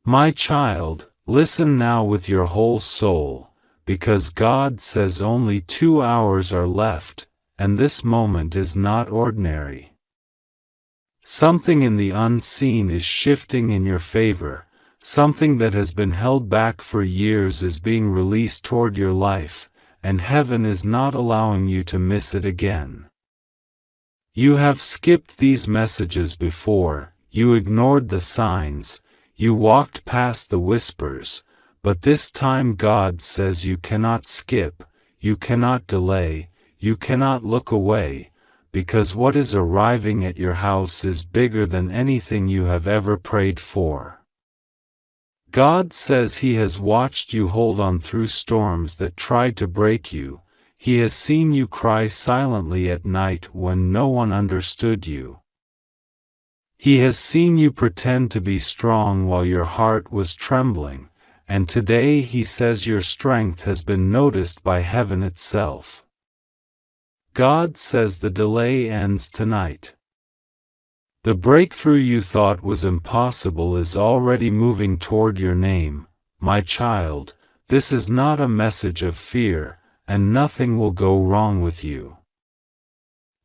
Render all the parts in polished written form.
My child, listen now with your whole soul, because God says only 2 hours are left, and this moment is not ordinary. Something in the unseen is shifting in your favor, something that has been held back for years is being released toward your life, and heaven is not allowing you to miss it again. You have skipped these messages before, you ignored the signs, you walked past the whispers, but this time God says you cannot skip, you cannot delay, you cannot look away, because what is arriving at your house is bigger than anything you have ever prayed for. God says He has watched you hold on through storms that tried to break you. He has seen you cry silently at night when no one understood you. He has seen you pretend to be strong while your heart was trembling, and today He says your strength has been noticed by heaven itself. God says the delay ends tonight. The breakthrough you thought was impossible is already moving toward your name. My child, this is not a message of fear, and nothing will go wrong with you.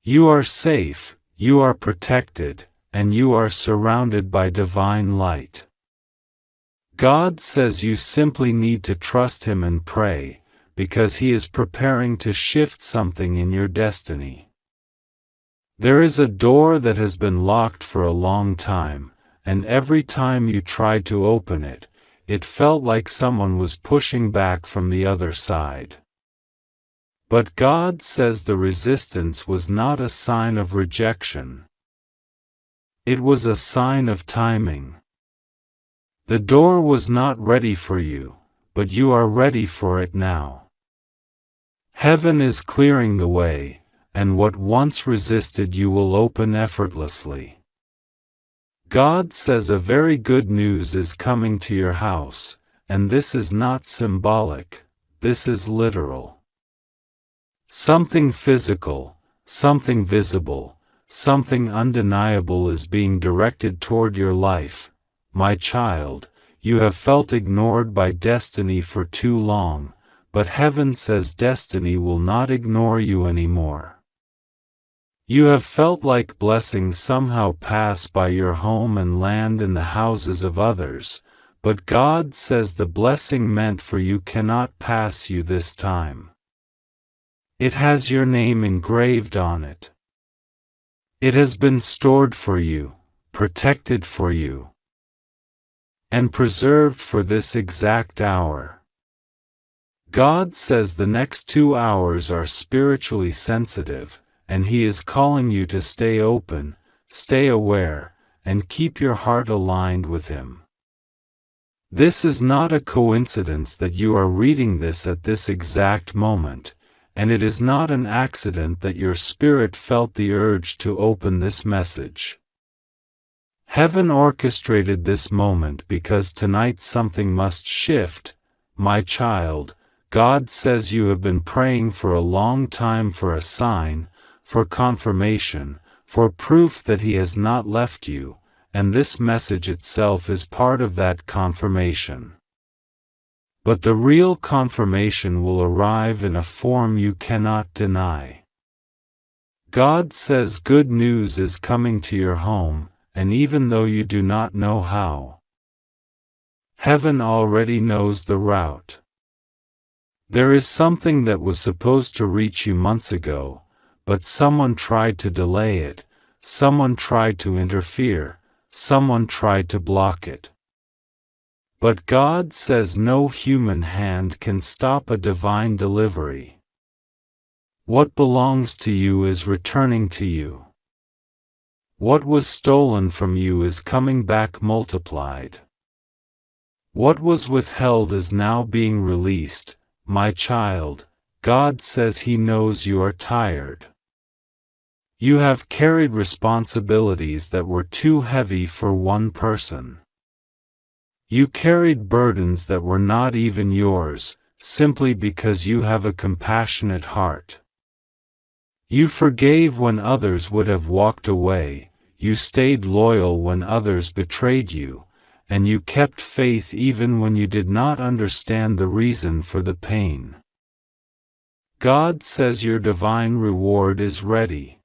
You are safe, you are protected, and you are surrounded by divine light. God says you simply need to trust Him and pray, because He is preparing to shift something in your destiny. There is a door that has been locked for a long time, and every time you tried to open it, it felt like someone was pushing back from the other side. But God says the resistance was not a sign of rejection. It was a sign of timing. The door was not ready for you, but you are ready for it now. Heaven is clearing the way, and what once resisted you will open effortlessly. God says a very good news is coming to your house, and this is not symbolic, this is literal. Something physical, something visible, something undeniable is being directed toward your life. My child, you have felt ignored by destiny for too long, but heaven says destiny will not ignore you anymore. You have felt like blessings somehow pass by your home and land in the houses of others, but God says the blessing meant for you cannot pass you this time. It has your name engraved on it. It has been stored for you, protected for you, and preserved for this exact hour. God says the next 2 hours are spiritually sensitive, and He is calling you to stay open, stay aware, and keep your heart aligned with Him. This is not a coincidence that you are reading this at this exact moment, and it is not an accident that your spirit felt the urge to open this message. Heaven orchestrated this moment because tonight something must shift. My child, God says you have been praying for a long time for a sign, for confirmation, for proof that He has not left you, and this message itself is part of that confirmation. But the real confirmation will arrive in a form you cannot deny. God says good news is coming to your home, and even though you do not know how, heaven already knows the route. There is something that was supposed to reach you months ago, but someone tried to delay it, someone tried to interfere, someone tried to block it. But God says no human hand can stop a divine delivery. What belongs to you is returning to you. What was stolen from you is coming back multiplied. What was withheld is now being released. My child, God says He knows you are tired. You have carried responsibilities that were too heavy for one person. You carried burdens that were not even yours, simply because you have a compassionate heart. You forgave when others would have walked away, you stayed loyal when others betrayed you, and you kept faith even when you did not understand the reason for the pain. God says your divine reward is ready.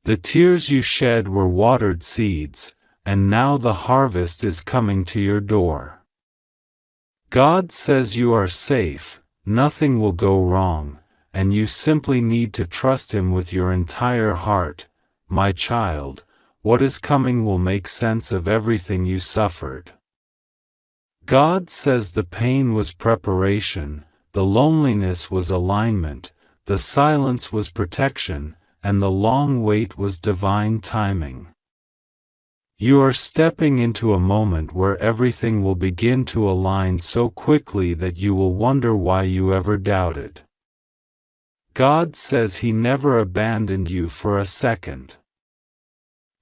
The tears you shed were watered seeds, and now the harvest is coming to your door. God says you are safe, nothing will go wrong, and you simply need to trust Him with your entire heart. My child, what is coming will make sense of everything you suffered. God says the pain was preparation, the loneliness was alignment, the silence was protection, and the long wait was divine timing. You are stepping into a moment where everything will begin to align so quickly that you will wonder why you ever doubted. God says He never abandoned you for a second.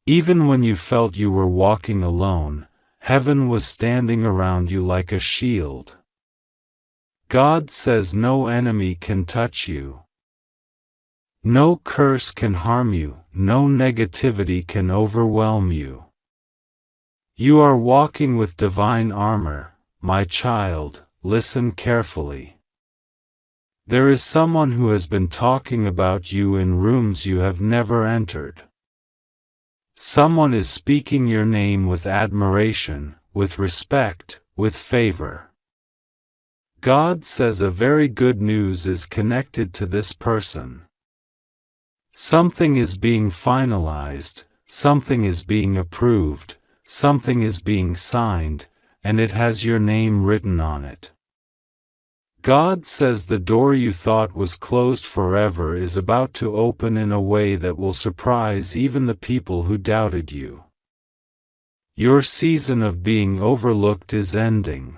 Even when you felt you were walking alone, heaven was standing around you like a shield. God says no enemy can touch you. No curse can harm you, no negativity can overwhelm you. You are walking with divine armor, my child, listen carefully. There is someone who has been talking about you in rooms you have never entered. Someone is speaking your name with admiration, with respect, with favor. God says a very good news is connected to this person. Something is being finalized, something is being approved, something is being signed, and it has your name written on it. God says the door you thought was closed forever is about to open in a way that will surprise even the people who doubted you. Your season of being overlooked is ending.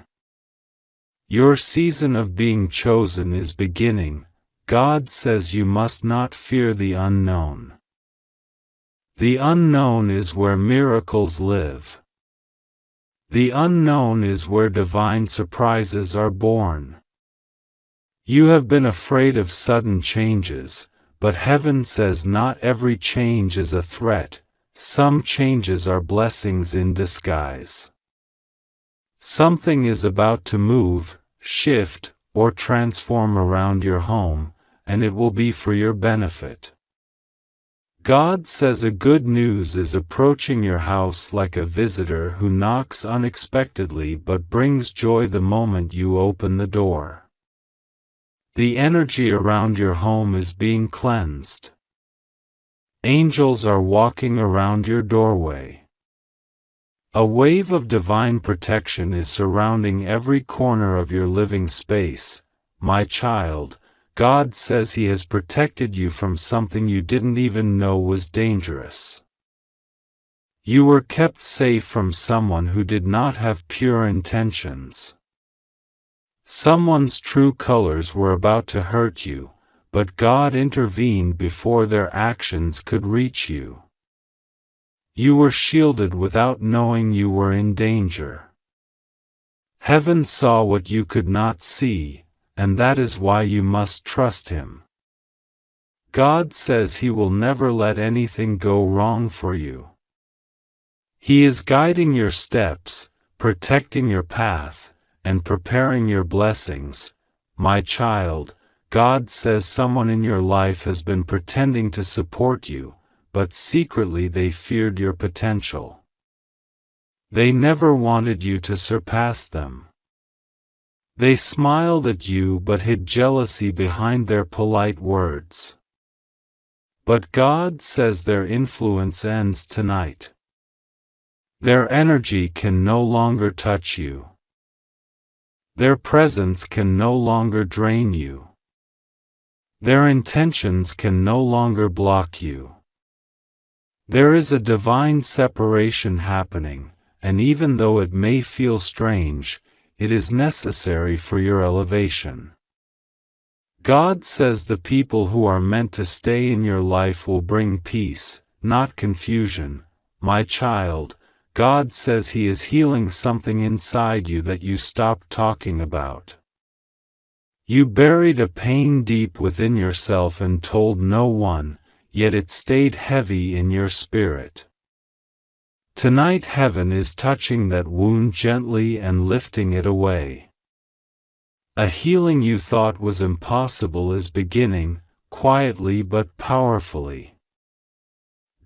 Your season of being chosen is beginning. God says you must not fear the unknown. The unknown is where miracles live. The unknown is where divine surprises are born. You have been afraid of sudden changes, but heaven says not every change is a threat, some changes are blessings in disguise. Something is about to move, shift, or transform around your home, and it will be for your benefit. God says a good news is approaching your house like a visitor who knocks unexpectedly but brings joy the moment you open the door. The energy around your home is being cleansed. Angels are walking around your doorway. A wave of divine protection is surrounding every corner of your living space. My child, God says He has protected you from something you didn't even know was dangerous. You were kept safe from someone who did not have pure intentions. Someone's true colors were about to hurt you, but God intervened before their actions could reach you. You were shielded without knowing you were in danger. Heaven saw what you could not see, and that is why you must trust Him. God says He will never let anything go wrong for you. He is guiding your steps, protecting your path, and preparing your blessings. My child, God says someone in your life has been pretending to support you, but secretly they feared your potential. They never wanted you to surpass them. They smiled at you but hid jealousy behind their polite words. But God says their influence ends tonight. Their energy can no longer touch you. Their presence can no longer drain you. Their intentions can no longer block you. There is a divine separation happening, and even though it may feel strange, it is necessary for your elevation. God says the people who are meant to stay in your life will bring peace, not confusion. My child, God says He is healing something inside you that you stopped talking about. You buried a pain deep within yourself and told no one, yet it stayed heavy in your spirit. Tonight heaven is touching that wound gently and lifting it away. A healing you thought was impossible is beginning, quietly but powerfully.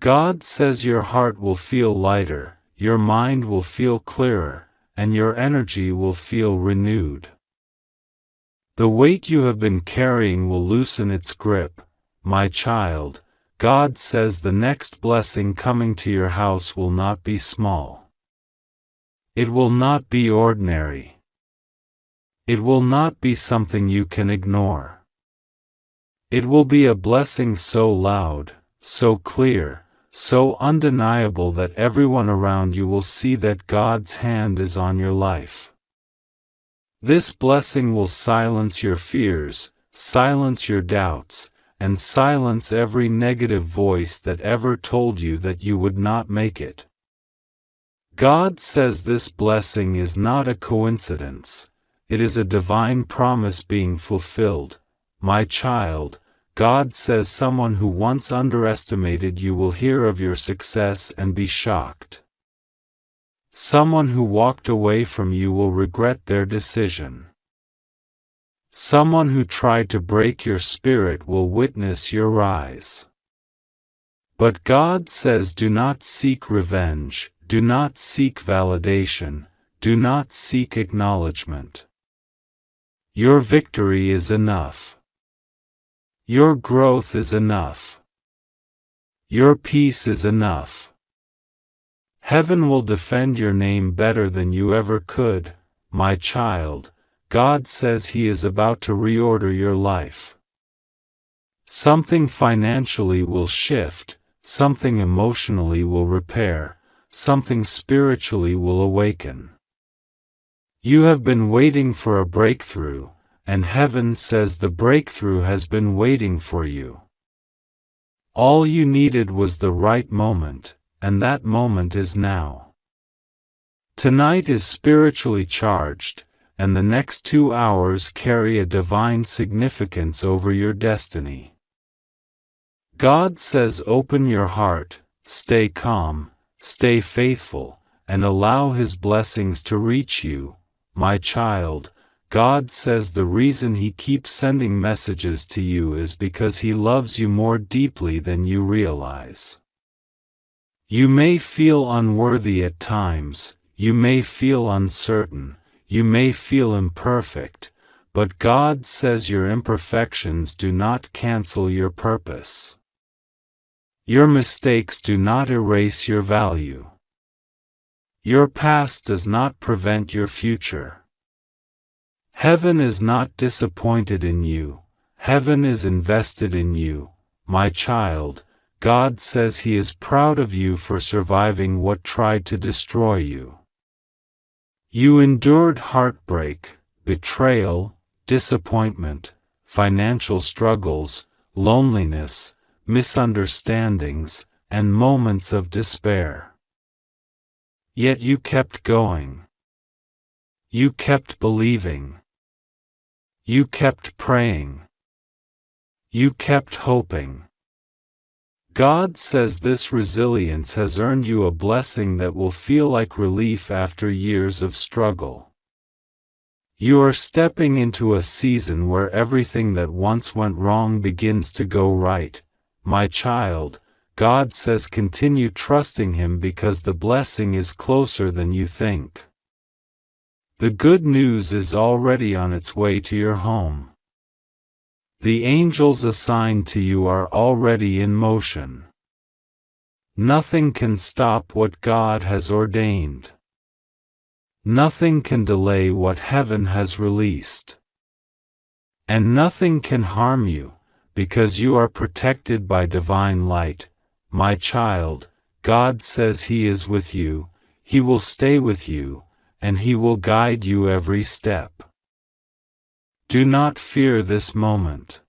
God says your heart will feel lighter, your mind will feel clearer, and your energy will feel renewed. The weight you have been carrying will loosen its grip, my child. God says the next blessing coming to your house will not be small. It will not be ordinary. It will not be something you can ignore. It will be a blessing so loud, so clear, so undeniable that everyone around you will see that God's hand is on your life. This blessing will silence your fears, silence your doubts, and silence every negative voice that ever told you that you would not make it. God says this blessing is not a coincidence, it is a divine promise being fulfilled. My child, God says someone who once underestimated you will hear of your success and be shocked. Someone who walked away from you will regret their decision. Someone who tried to break your spirit will witness your rise. But God says do not seek revenge, do not seek validation, do not seek acknowledgement. Your victory is enough. Your growth is enough. Your peace is enough. Heaven will defend your name better than you ever could, my child. God says He is about to reorder your life. Something financially will shift, something emotionally will repair, something spiritually will awaken. You have been waiting for a breakthrough, and heaven says the breakthrough has been waiting for you. All you needed was the right moment, and that moment is now. Tonight is spiritually charged, and the next 2 hours carry a divine significance over your destiny. God says open your heart, stay calm, stay faithful, and allow His blessings to reach you, my child. God says the reason He keeps sending messages to you is because He loves you more deeply than you realize. You may feel unworthy at times, you may feel uncertain, you may feel imperfect, but God says your imperfections do not cancel your purpose. Your mistakes do not erase your value. Your past does not prevent your future. Heaven is not disappointed in you, heaven is invested in you, my child. God says He is proud of you for surviving what tried to destroy you. You endured heartbreak, betrayal, disappointment, financial struggles, loneliness, misunderstandings, and moments of despair. Yet you kept going. You kept believing. You kept praying. You kept hoping. God says this resilience has earned you a blessing that will feel like relief after years of struggle. You are stepping into a season where everything that once went wrong begins to go right, my child. God says continue trusting Him because the blessing is closer than you think. The good news is already on its way to your home. The angels assigned to you are already in motion. Nothing can stop what God has ordained. Nothing can delay what heaven has released. And nothing can harm you, because you are protected by divine light, my child. God says He is with you, He will stay with you, and He will guide you every step. Do not fear this moment.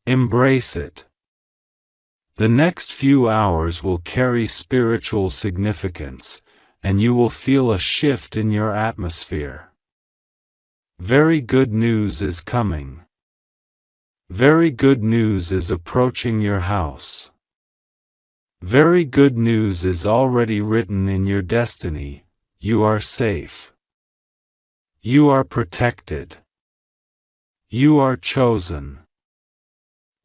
Embrace it. The next few hours will carry spiritual significance, and you will feel a shift in your atmosphere. Very good news is coming. Very good news is approaching your house. Very good news is already written in your destiny. You are safe. You are protected. You are chosen.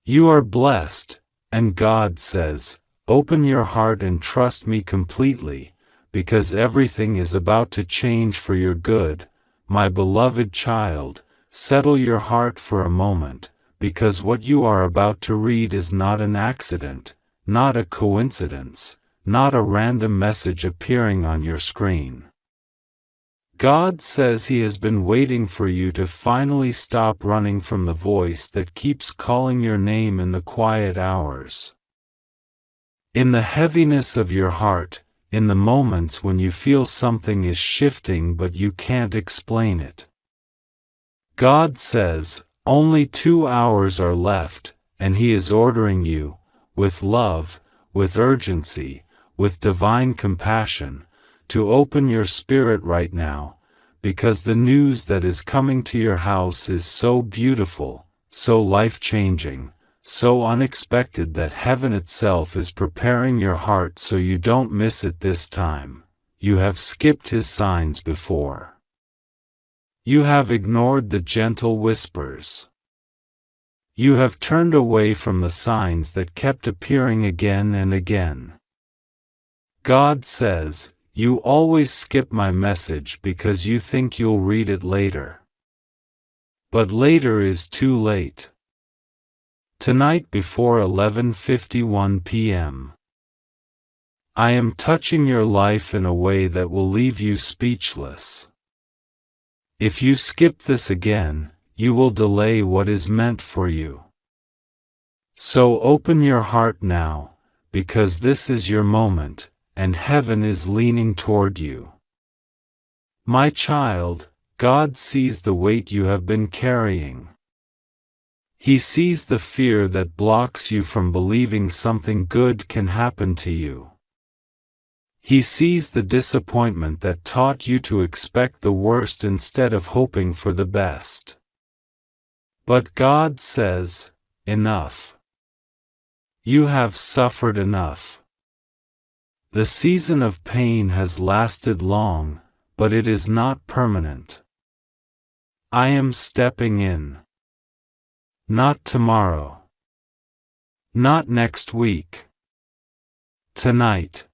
You are blessed, and God says, open your heart and trust me completely, because everything is about to change for your good. My beloved child, settle your heart for a moment, because what you are about to read is not an accident, not a coincidence, not a random message appearing on your screen. God says He has been waiting for you to finally stop running from the voice that keeps calling your name in the quiet hours. In the heaviness of your heart, in the moments when you feel something is shifting but you can't explain it. God says, only 2 hours are left, and He is ordering you, with love, with urgency, with divine compassion, to open your spirit right now, because the news that is coming to your house is so beautiful, so life-changing, so unexpected that heaven itself is preparing your heart so you don't miss it this time. You have skipped His signs before. You have ignored the gentle whispers. You have turned away from the signs that kept appearing again and again. God says, you always skip my message because you think you'll read it later. But later is too late. Tonight before 11:51 p.m. I am touching your life in a way that will leave you speechless. If you skip this again, you will delay what is meant for you. So open your heart now, because this is your moment, and heaven is leaning toward you. My child, God sees the weight you have been carrying. He sees the fear that blocks you from believing something good can happen to you. He sees the disappointment that taught you to expect the worst instead of hoping for the best. But God says, enough. You have suffered enough. The season of pain has lasted long, but it is not permanent. I am stepping in. Not tomorrow. Not next week. Tonight.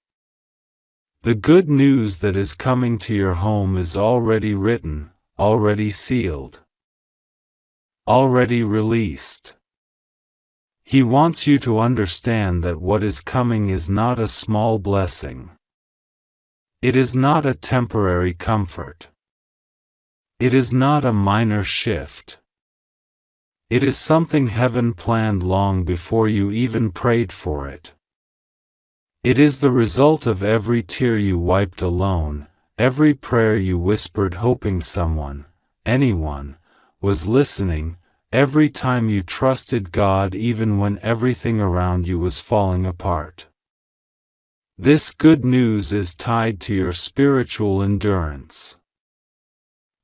The good news that is coming to your home is already written, already sealed, already released. He wants you to understand that what is coming is not a small blessing. It is not a temporary comfort. It is not a minor shift. It is something heaven planned long before you even prayed for it. It is the result of every tear you wiped alone, every prayer you whispered hoping someone, anyone, was listening, every time you trusted God even when everything around you was falling apart. This good news is tied to your spiritual endurance.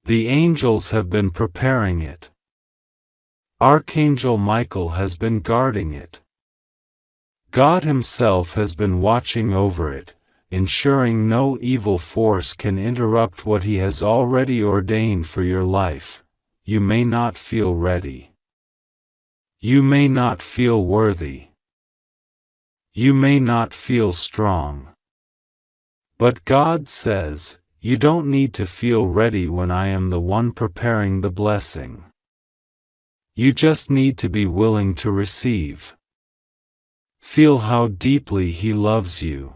The angels have been preparing it. Archangel Michael has been guarding it. God Himself has been watching over it, ensuring no evil force can interrupt what He has already ordained for your life. You may not feel ready. You may not feel worthy. You may not feel strong. But God says, you don't need to feel ready when I am the one preparing the blessing. You just need to be willing to receive. Feel how deeply He loves you.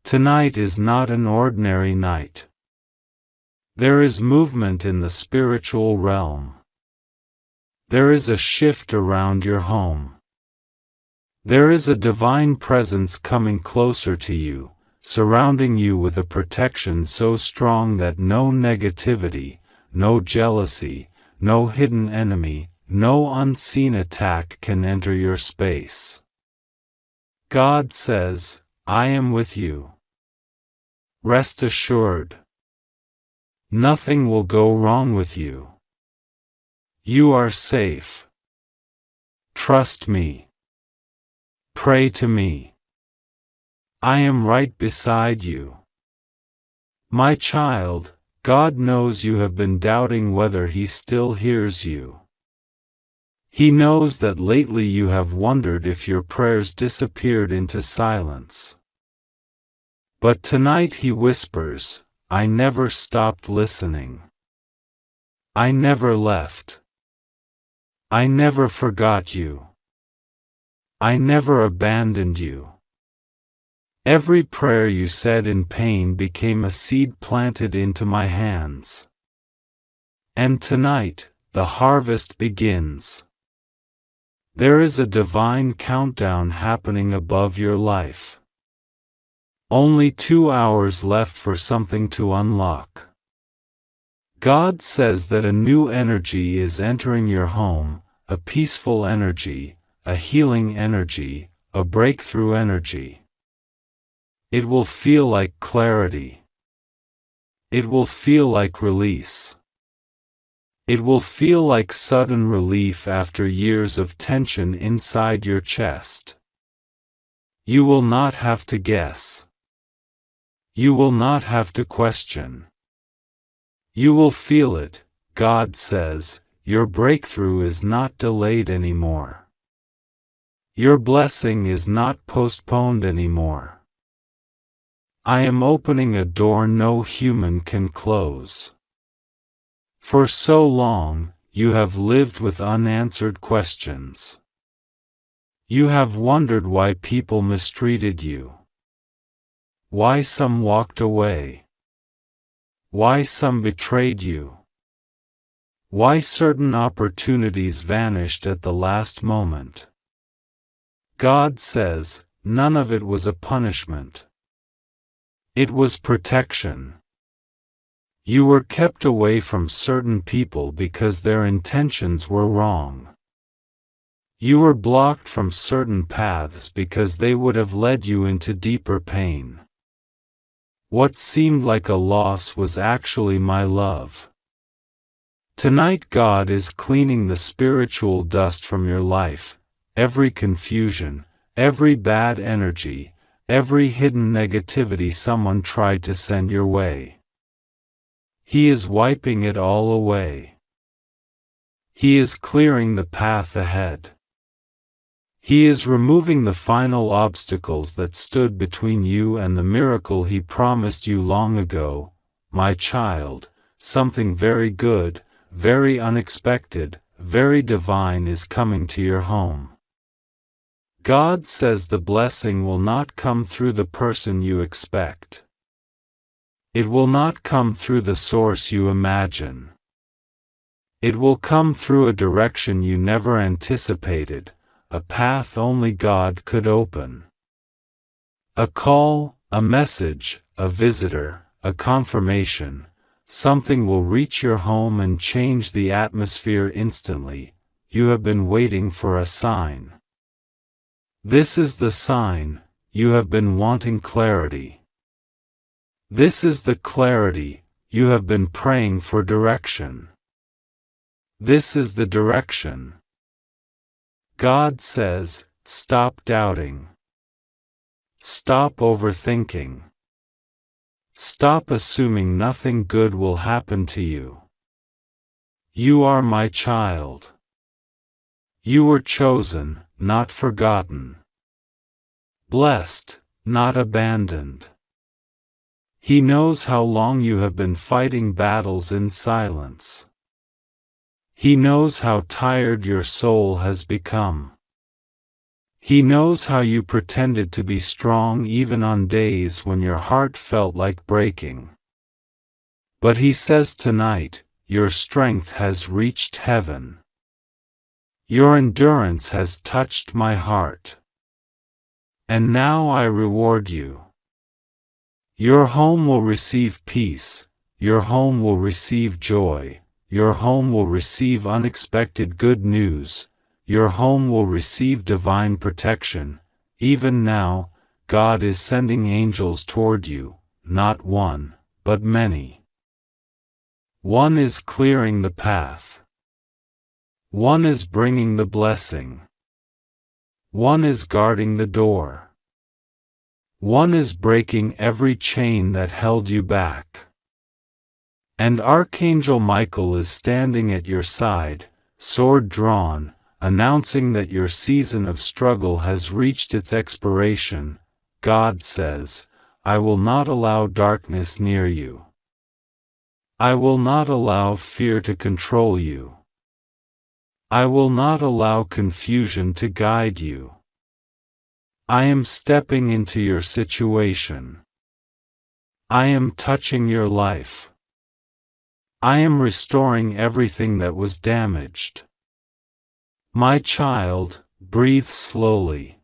Tonight is not an ordinary night. There is movement in the spiritual realm. There is a shift around your home. There is a divine presence coming closer to you, surrounding you with a protection so strong that no negativity, no jealousy, no hidden enemy, no unseen attack can enter your space. God says, I am with you. Rest assured. Nothing will go wrong with you. You are safe. Trust me. Pray to me. I am right beside you. My child, God knows you have been doubting whether He still hears you. He knows that lately you have wondered if your prayers disappeared into silence. But tonight He whispers, I never stopped listening. I never left. I never forgot you. I never abandoned you. Every prayer you said in pain became a seed planted into my hands. And tonight, the harvest begins. There is a divine countdown happening above your life. Only 2 hours left for something to unlock. God says that a new energy is entering your home, a peaceful energy, a healing energy, a breakthrough energy. It will feel like clarity. It will feel like release. It will feel like sudden relief after years of tension inside your chest. You will not have to guess. You will not have to question. You will feel it. God says, your breakthrough is not delayed anymore. Your blessing is not postponed anymore. I am opening a door no human can close. For so long, you have lived with unanswered questions. You have wondered why people mistreated you. Why some walked away. Why some betrayed you. Why certain opportunities vanished at the last moment. God says, none of it was a punishment. It was protection. You were kept away from certain people because their intentions were wrong. You were blocked from certain paths because they would have led you into deeper pain. What seemed like a loss was actually my love. Tonight God is cleaning the spiritual dust from your life, every confusion, every bad energy, every hidden negativity someone tried to send your way. He is wiping it all away. He is clearing the path ahead. He is removing the final obstacles that stood between you and the miracle He promised you long ago. My child, something very good, very unexpected, very divine is coming to your home. God says the blessing will not come through the person you expect. It will not come through the source you imagine. It will come through a direction you never anticipated, a path only God could open. A call, a message, a visitor, a confirmation, something will reach your home and change the atmosphere instantly. You have been waiting for a sign. This is the sign. You have been wanting clarity. This is the clarity. You have been praying for direction. This is the direction. God says, stop doubting. Stop overthinking. Stop assuming nothing good will happen to you. You are my child. You were chosen, not forgotten. Blessed, not abandoned. He knows how long you have been fighting battles in silence. He knows how tired your soul has become. He knows how you pretended to be strong even on days when your heart felt like breaking. But He says tonight, your strength has reached heaven. Your endurance has touched my heart. And now I reward you. Your home will receive peace, your home will receive joy, your home will receive unexpected good news, your home will receive divine protection. Even now, God is sending angels toward you, not one, but many. One is clearing the path. One is bringing the blessing. One is guarding the door. One is breaking every chain that held you back. And Archangel Michael is standing at your side, sword drawn, announcing that your season of struggle has reached its expiration. God says, I will not allow darkness near you. I will not allow fear to control you. I will not allow confusion to guide you. I am stepping into your situation. I am touching your life. I am restoring everything that was damaged. My child, breathe slowly.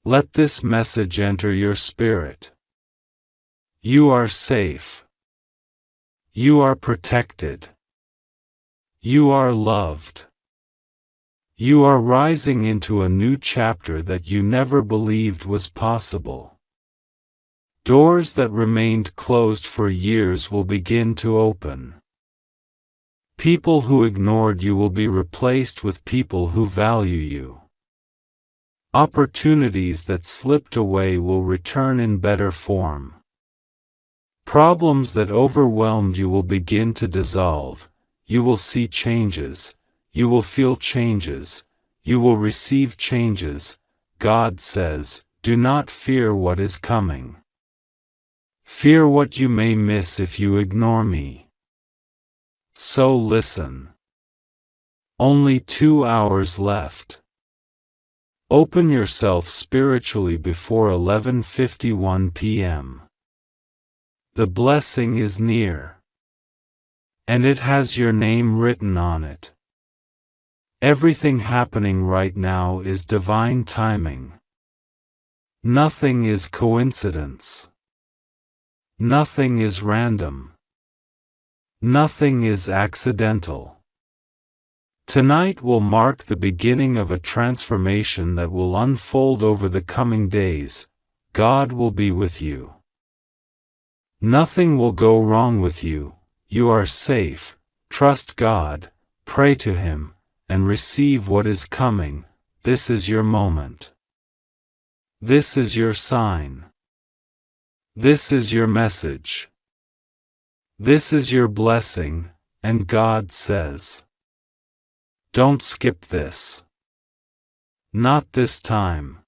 Let this message enter your spirit. You are safe. You are protected. You are loved. You are rising into a new chapter that you never believed was possible. Doors that remained closed for years will begin to open. People who ignored you will be replaced with people who value you. Opportunities that slipped away will return in better form. Problems that overwhelmed you will begin to dissolve. You will see changes. You will feel changes. You will receive changes. God says, do not fear what is coming. Fear what you may miss if you ignore me. So listen. Only 2 hours left. Open yourself spiritually before 11:51 p.m. The blessing is near. And it has your name written on it. Everything happening right now is divine timing. Nothing is coincidence. Nothing is random. Nothing is accidental. Tonight will mark the beginning of a transformation that will unfold over the coming days. God will be with you. Nothing will go wrong with you. You are safe. Trust God, pray to Him, and receive what is coming. This is your moment. This is your sign. This is your message. This is your blessing, and God says, don't skip this. Not this time.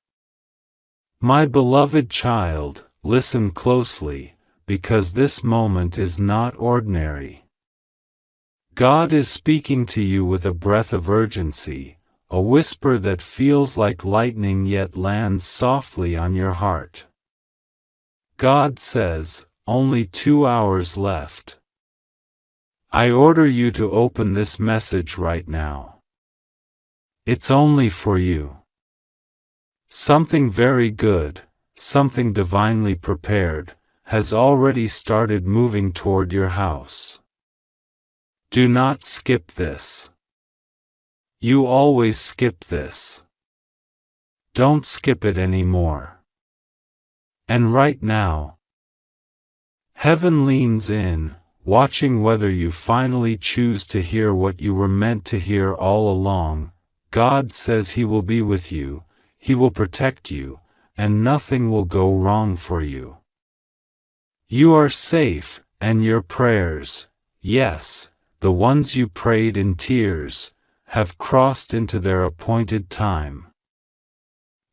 My beloved child, listen closely, because this moment is not ordinary. God is speaking to you with a breath of urgency, a whisper that feels like lightning yet lands softly on your heart. God says, only 2 hours left. I order you to open this message right now. It's only for you. Something very good, something divinely prepared, has already started moving toward your house. Do not skip this. You always skip this. Don't skip it anymore. And right now, heaven leans in, watching whether you finally choose to hear what you were meant to hear all along. God says He will be with you, He will protect you, and nothing will go wrong for you. You are safe, and your prayers, yes, the ones you prayed in tears, have crossed into their appointed time.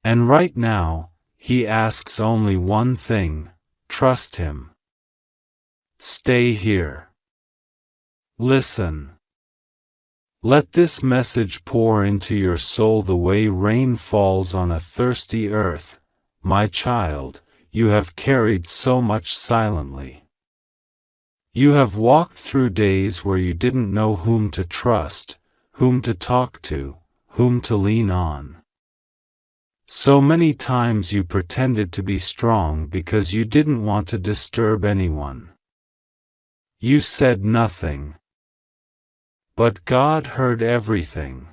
And right now, He asks only one thing: trust Him. Stay here. Listen. Let this message pour into your soul the way rain falls on a thirsty earth. My child, you have carried so much silently. You have walked through days where you didn't know whom to trust, whom to talk to, whom to lean on. So many times you pretended to be strong because you didn't want to disturb anyone. You said nothing. But God heard everything.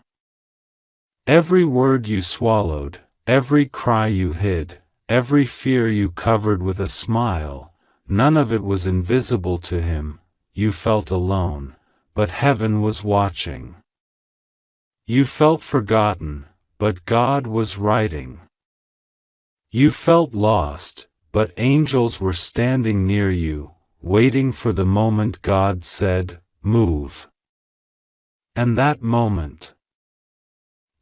Every word you swallowed, every cry you hid, every fear you covered with a smile, none of it was invisible to Him. You felt alone, but heaven was watching. You felt forgotten, but God was writing. You felt lost, but angels were standing near you, waiting for the moment God said, "Move." And that moment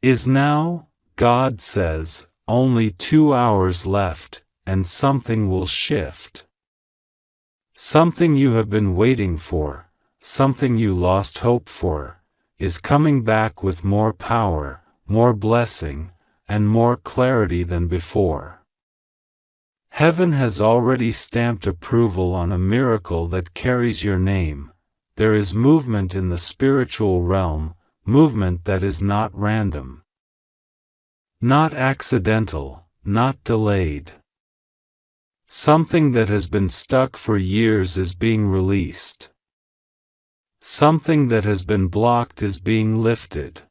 is now. God says, only 2 hours left, and something will shift. Something you have been waiting for, something you lost hope for, is coming back with more power, more blessing, and more clarity than before. Heaven has already stamped approval on a miracle that carries your name. There is movement in the spiritual realm, movement that is not random, not accidental, not delayed. Something that has been stuck for years is being released. Something that has been blocked is being lifted.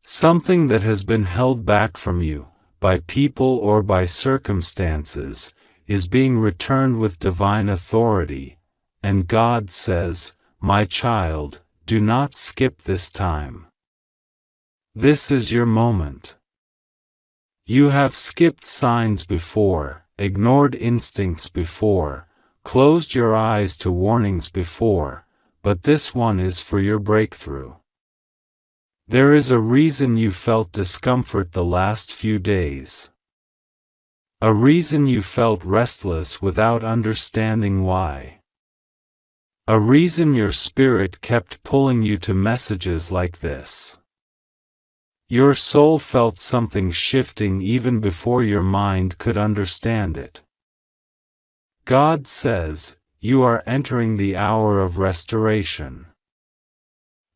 Something that has been held back from you, by people or by circumstances, is being returned with divine authority, and God says, "My child, do not skip this time. This is your moment." You have skipped signs before, ignored instincts before, closed your eyes to warnings before, but this one is for your breakthrough. There is a reason you felt discomfort the last few days. A reason you felt restless without understanding why. A reason your spirit kept pulling you to messages like this. Your soul felt something shifting even before your mind could understand it. God says, you are entering the hour of restoration.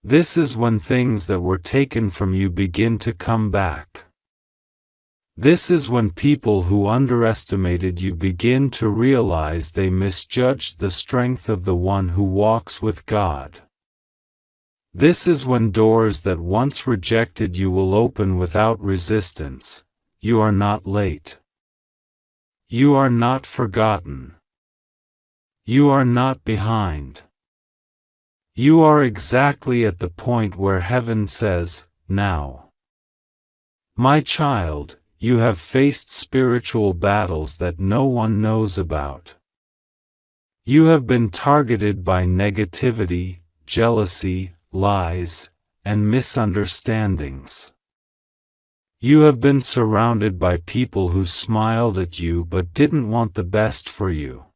This is when things that were taken from you begin to come back. This is when people who underestimated you begin to realize they misjudged the strength of the one who walks with God. This is when doors that once rejected you will open without resistance. You are not late. You are not forgotten. You are not behind. You are exactly at the point where heaven says, "Now." My child, you have faced spiritual battles that no one knows about. You have been targeted by negativity, jealousy, lies, and misunderstandings. You have been surrounded by people who smiled at you but didn't want the best for you.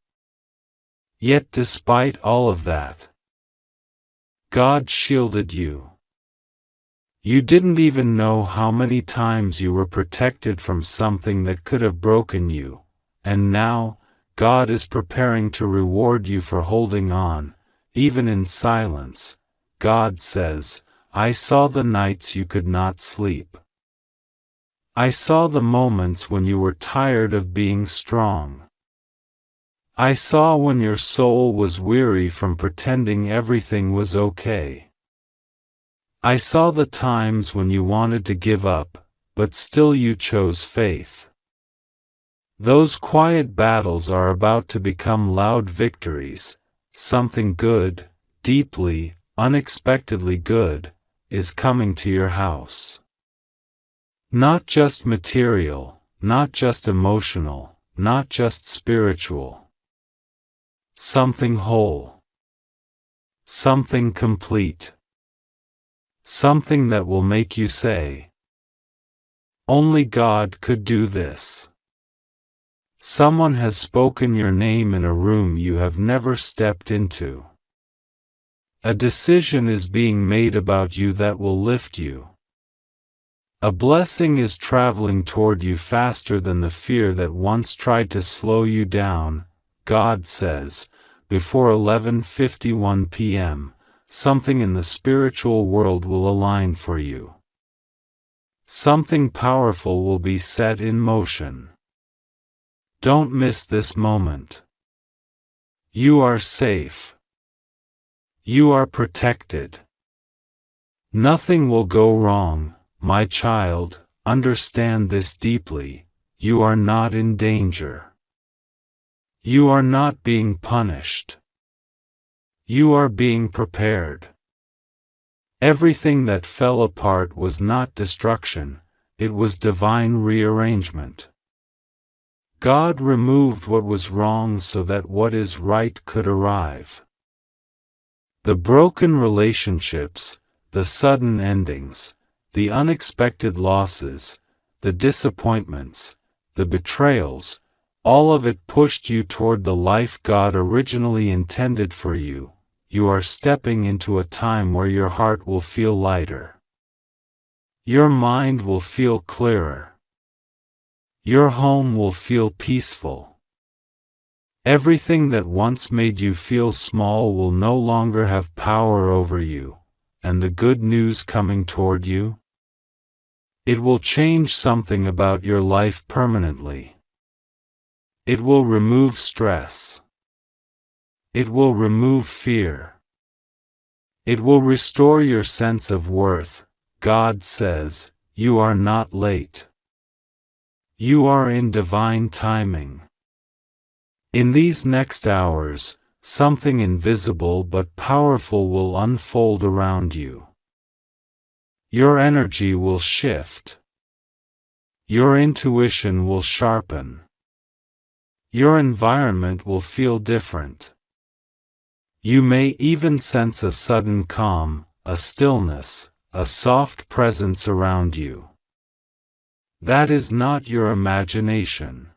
Yet despite all of that, God shielded you. You didn't even know how many times you were protected from something that could have broken you, and now, God is preparing to reward you for holding on, even in silence. God says, "I saw the nights you could not sleep. I saw the moments when you were tired of being strong. I saw when your soul was weary from pretending everything was okay. I saw the times when you wanted to give up, but still you chose faith." Those quiet battles are about to become loud victories. Something good, deeply, unexpectedly good, is coming to your house. Not just material, not just emotional, not just spiritual. Something whole. Something complete. Something that will make you say, "Only God could do this." Someone has spoken your name in a room you have never stepped into. A decision is being made about you that will lift you. A blessing is traveling toward you faster than the fear that once tried to slow you down. God says, before 11:51 p.m., something in the spiritual world will align for you. Something powerful will be set in motion. Don't miss this moment. You are safe. You are protected. Nothing will go wrong, my child. Understand this deeply. You are not in danger. You are not being punished. You are being prepared. Everything that fell apart was not destruction, it was divine rearrangement. God removed what was wrong so that what is right could arrive. The broken relationships, the sudden endings, the unexpected losses, the disappointments, the betrayals, all of it pushed you toward the life God originally intended for you. You are stepping into a time where your heart will feel lighter. Your mind will feel clearer. Your home will feel peaceful. Everything that once made you feel small will no longer have power over you, and the good news coming toward you? It will change something about your life permanently. It will remove stress. It will remove fear. It will restore your sense of worth. God says, you are not late. You are in divine timing. In these next hours, something invisible but powerful will unfold around you. Your energy will shift. Your intuition will sharpen. Your environment will feel different. You may even sense a sudden calm, a stillness, a soft presence around you. That is not your imagination.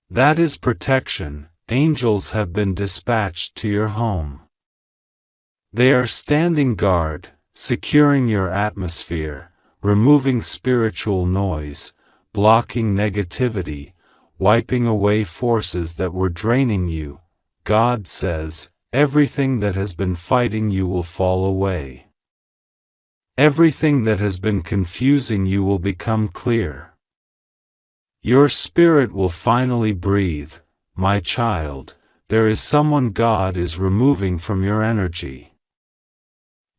That is protection. Angels have been dispatched to your home. They are standing guard, securing your atmosphere, removing spiritual noise, blocking negativity, wiping away forces that were draining you. God says, everything that has been fighting you will fall away. Everything that has been confusing you will become clear. Your spirit will finally breathe. My child, there is someone God is removing from your energy.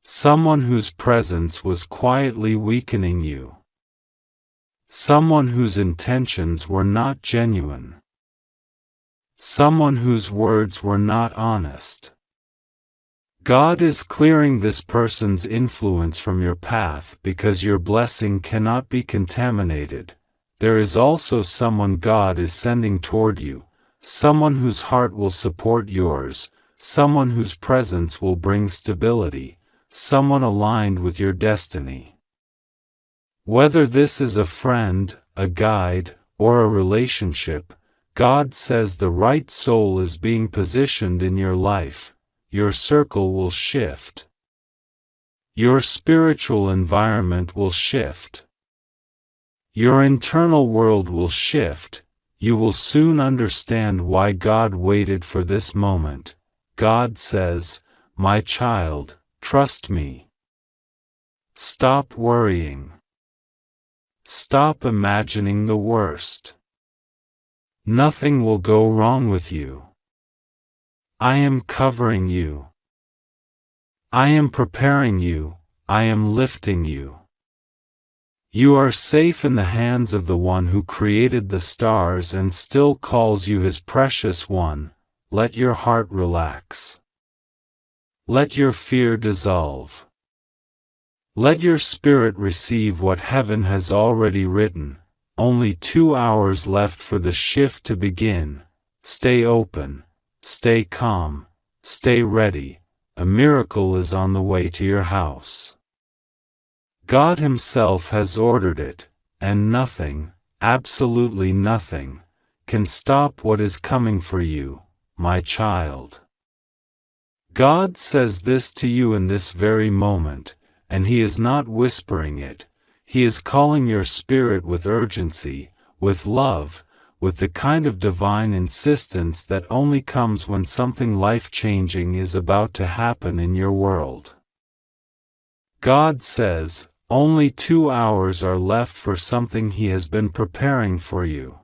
Someone whose presence was quietly weakening you. Someone whose intentions were not genuine. Someone whose words were not honest. God is clearing this person's influence from your path because your blessing cannot be contaminated. There is also someone God is sending toward you, someone whose heart will support yours, someone whose presence will bring stability, someone aligned with your destiny. Whether this is a friend, a guide, or a relationship, God says the right soul is being positioned in your life. Your circle will shift. Your spiritual environment will shift. Your internal world will shift. You will soon understand why God waited for this moment. God says, my child, trust me. Stop worrying. Stop imagining the worst. Nothing will go wrong with you. I am covering you. I am preparing you. I am lifting you. You are safe in the hands of the one who created the stars and still calls you his precious one. Let your heart relax. Let your fear dissolve. Let your spirit receive what heaven has already written. Only 2 hours left for the shift to begin. Stay open. Stay calm. Stay ready. A miracle is on the way to your house. God Himself has ordered it, and nothing, absolutely nothing, can stop what is coming for you, my child. God says this to you in this very moment, and He is not whispering it. He is calling your spirit with urgency, with love, with the kind of divine insistence that only comes when something life-changing is about to happen in your world. God says, only 2 hours are left for something He has been preparing for you.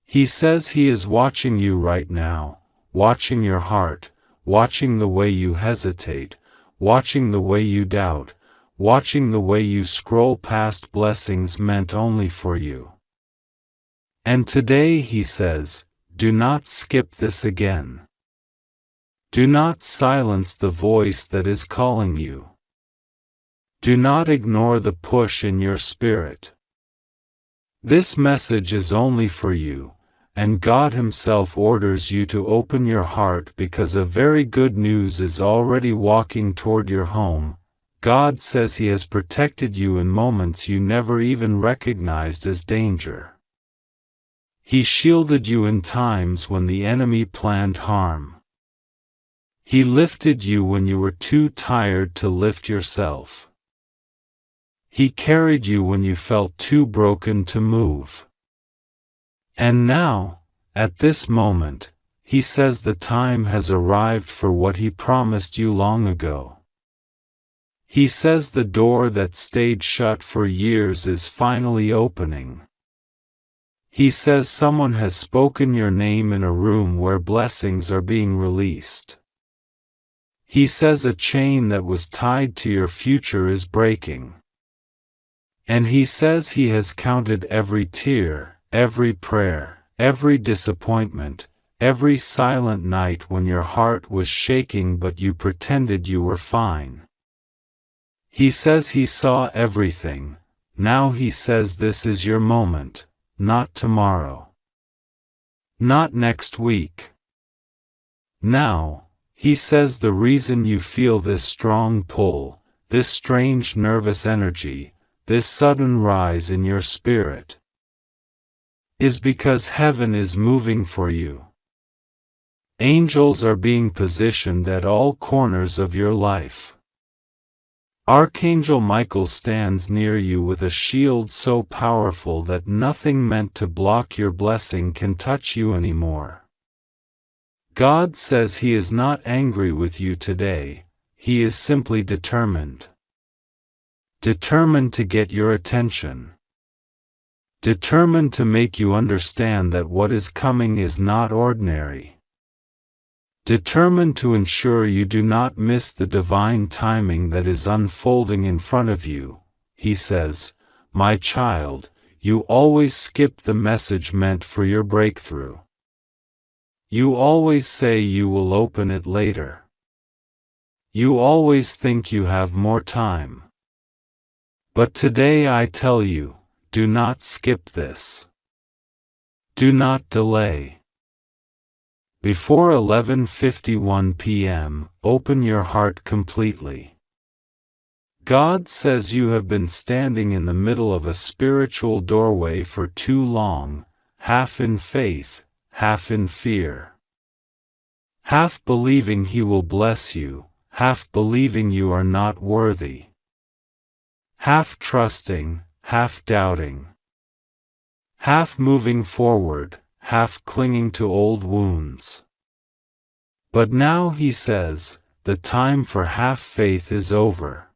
He says He is watching you right now, watching your heart, watching the way you hesitate, watching the way you doubt, watching the way you scroll past blessings meant only for you. And today He says, do not skip this again. Do not silence the voice that is calling you. Do not ignore the push in your spirit. This message is only for you, and God Himself orders you to open your heart because a very good news is already walking toward your home. God says He has protected you in moments you never even recognized as danger. He shielded you in times when the enemy planned harm. He lifted you when you were too tired to lift yourself. He carried you when you felt too broken to move. And now, at this moment, He says the time has arrived for what He promised you long ago. He says the door that stayed shut for years is finally opening. He says someone has spoken your name in a room where blessings are being released. He says a chain that was tied to your future is breaking. And He says He has counted every tear, every prayer, every disappointment, every silent night when your heart was shaking but you pretended you were fine. He says He saw everything. Now He says this is your moment, not tomorrow. Not next week. Now, He says the reason you feel this strong pull, this strange nervous energy, this sudden rise in your spirit, is because heaven is moving for you. Angels are being positioned at all corners of your life. Archangel Michael stands near you with a shield so powerful that nothing meant to block your blessing can touch you anymore. God says He is not angry with you today, He is simply determined. Determined to get your attention. Determined to make you understand that what is coming is not ordinary. Determined to ensure you do not miss the divine timing that is unfolding in front of you. He says, "My child, you always skip the message meant for your breakthrough. You always say you will open it later. You always think you have more time. But today I tell you, do not skip this. Do not delay. Before 11:51 p.m., open your heart completely." God says you have been standing in the middle of a spiritual doorway for too long, half in faith, half in fear. Half believing He will bless you, half believing you are not worthy. Half trusting, half doubting. Half moving forward, half clinging to old wounds. But now He says, the time for half faith is over.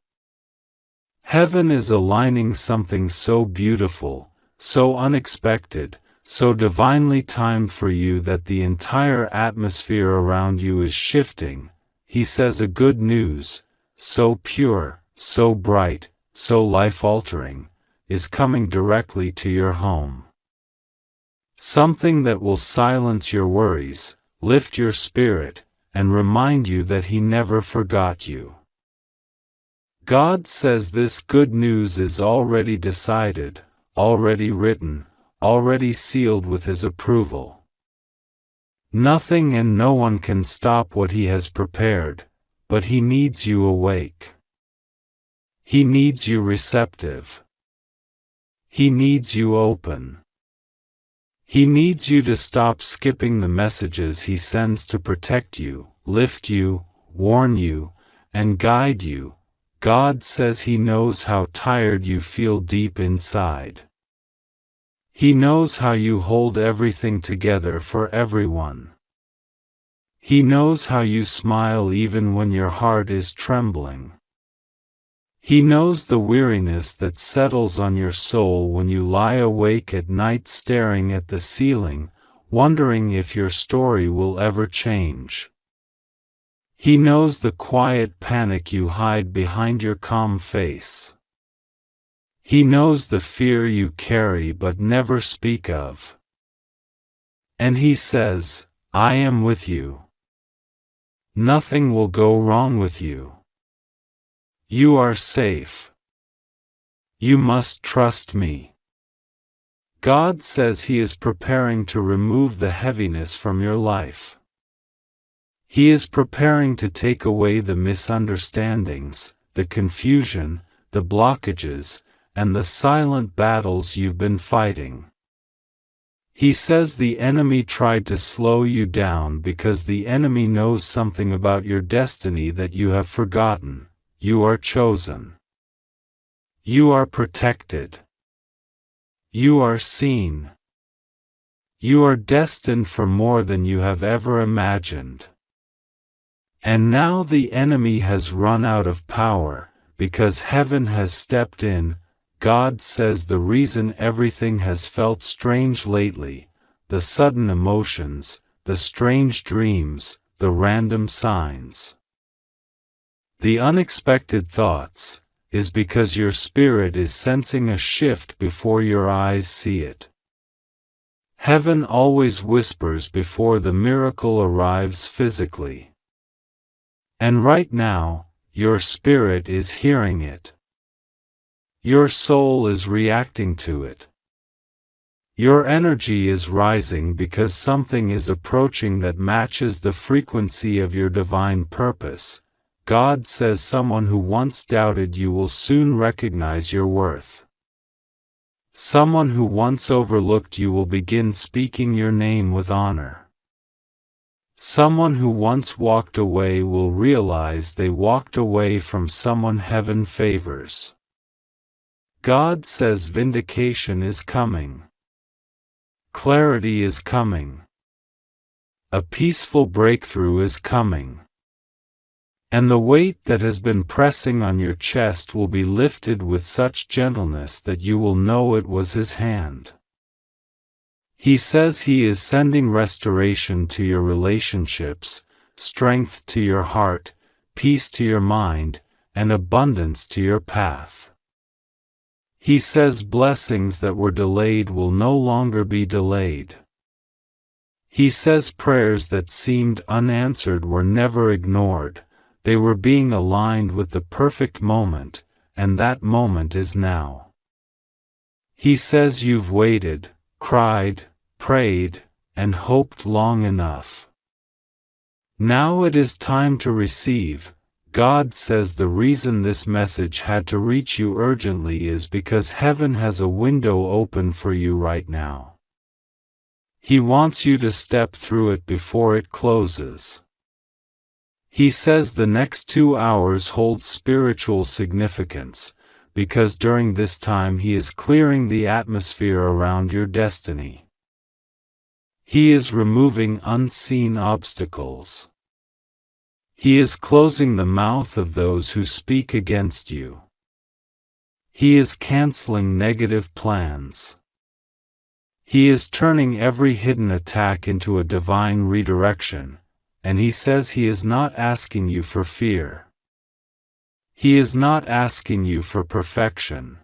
Heaven is aligning something so beautiful, so unexpected, so divinely timed for you that the entire atmosphere around you is shifting. He says a good news, so pure, so bright, so life-altering, is coming directly to your home. Something that will silence your worries, lift your spirit, and remind you that He never forgot you. God says this good news is already decided, already written, already sealed with His approval. Nothing and no one can stop what He has prepared, but He needs you awake. He needs you receptive. He needs you open. He needs you to stop skipping the messages He sends to protect you, lift you, warn you, and guide you. God says He knows how tired you feel deep inside. He knows how you hold everything together for everyone. He knows how you smile even when your heart is trembling. He knows the weariness that settles on your soul when you lie awake at night staring at the ceiling, wondering if your story will ever change. He knows the quiet panic you hide behind your calm face. He knows the fear you carry but never speak of. And He says, "I am with you. Nothing will go wrong with you. You are safe. You must trust me." God says He is preparing to remove the heaviness from your life. He is preparing to take away the misunderstandings, the confusion, the blockages, and the silent battles you've been fighting. He says the enemy tried to slow you down because the enemy knows something about your destiny that you have forgotten. You are chosen. You are protected. You are seen. You are destined for more than you have ever imagined. And now the enemy has run out of power, because heaven has stepped in. God says the reason everything has felt strange lately, the sudden emotions, the strange dreams, the random signs, the unexpected thoughts, is because your spirit is sensing a shift before your eyes see it. Heaven always whispers before the miracle arrives physically. And right now, your spirit is hearing it. Your soul is reacting to it. Your energy is rising because something is approaching that matches the frequency of your divine purpose. God says someone who once doubted you will soon recognize your worth. Someone who once overlooked you will begin speaking your name with honor. Someone who once walked away will realize they walked away from someone heaven favors. God says vindication is coming. Clarity is coming. A peaceful breakthrough is coming. And the weight that has been pressing on your chest will be lifted with such gentleness that you will know it was His hand. He says He is sending restoration to your relationships, strength to your heart, peace to your mind, and abundance to your path. He says blessings that were delayed will no longer be delayed. He says prayers that seemed unanswered were never ignored. They were being aligned with the perfect moment, and that moment is now. He says you've waited, cried, prayed, and hoped long enough. Now it is time to receive. God says the reason this message had to reach you urgently is because heaven has a window open for you right now. He wants you to step through it before it closes. He says the next 2 hours hold spiritual significance, because during this time He is clearing the atmosphere around your destiny. He is removing unseen obstacles. He is closing the mouth of those who speak against you. He is canceling negative plans. He is turning every hidden attack into a divine redirection. And He says He is not asking you for fear. He is not asking you for perfection.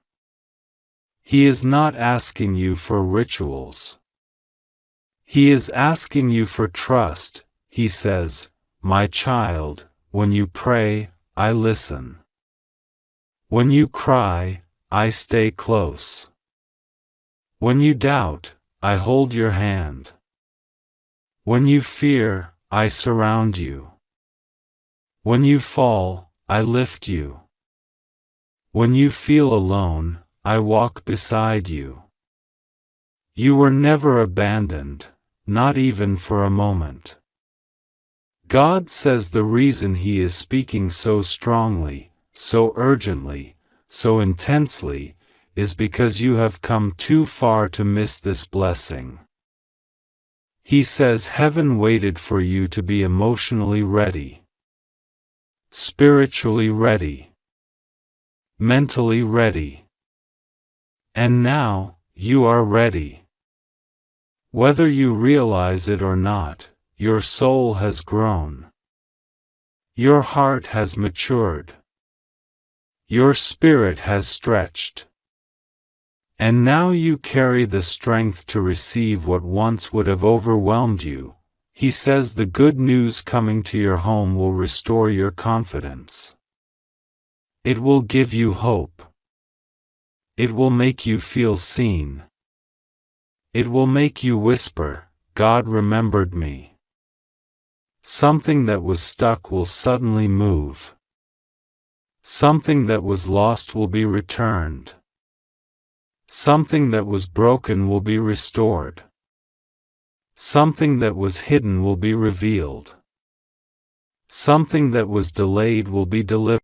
He is not asking you for rituals. He is asking you for trust. He says, "My child, when you pray, I listen. When you cry, I stay close. When you doubt, I hold your hand. When you fear, I surround you. When you fall, I lift you. When you feel alone, I walk beside you. You were never abandoned, not even for a moment." God says the reason He is speaking so strongly, so urgently, so intensely, is because you have come too far to miss this blessing. He says heaven waited for you to be emotionally ready, spiritually ready, mentally ready. And now, you are ready. Whether you realize it or not, your soul has grown. Your heart has matured. Your spirit has stretched. And now you carry the strength to receive what once would have overwhelmed you. He says the good news coming to your home will restore your confidence. It will give you hope. It will make you feel seen. It will make you whisper, God remembered me. Something that was stuck will suddenly move. Something that was lost will be returned. Something that was broken will be restored. Something that was hidden will be revealed. Something that was delayed will be delivered.